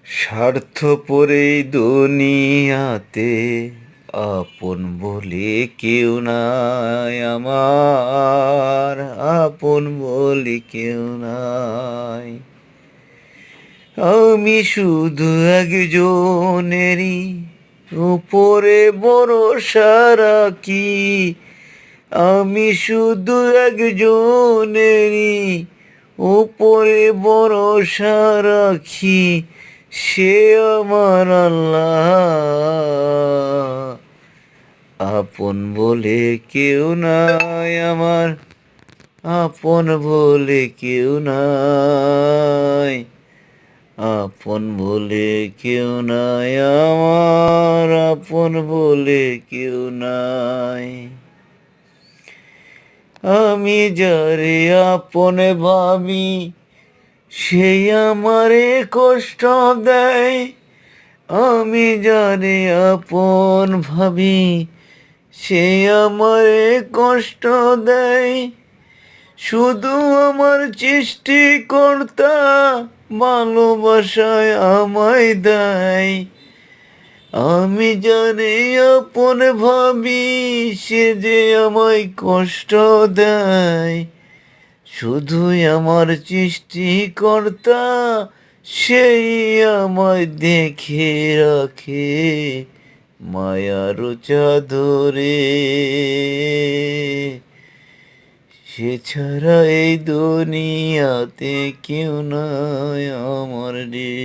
স্বার্থপর এই দুনিয়াতে আপন বলে কেউ নাই আমার, আপন বলে কেউ নাই। আমি শুধু একজনেরই উপরে ভরসা রাখি, আমি শুধু একজনেরই উপরে ভরসা রাখি, সে আমার আল্লাহ। আপন বলে কেউ নাই আমার, আপন বলে কেউ নাই, আপন বলে কেউ নাই আমার, আপন বলে কেউ নাই। আমি যারে আপন ভাবি সেই আমারে কষ্ট দেয়, আমি যারে আপন ভাবি সে আমারে কষ্ট দেয়। শুধু আমার সৃষ্টিকর্তা ভালোবাসায় আমায় দেয়। আমি জানি আপন ভাবি সে যে আমায় কষ্ট দেয়। শুধুই আমার সৃষ্টিকর্তা সেই আমায় দেখে রাখে মায়ার চাদরে। সে ছাড়া এই দুনিয়াতে কেউ নাই আমার রে।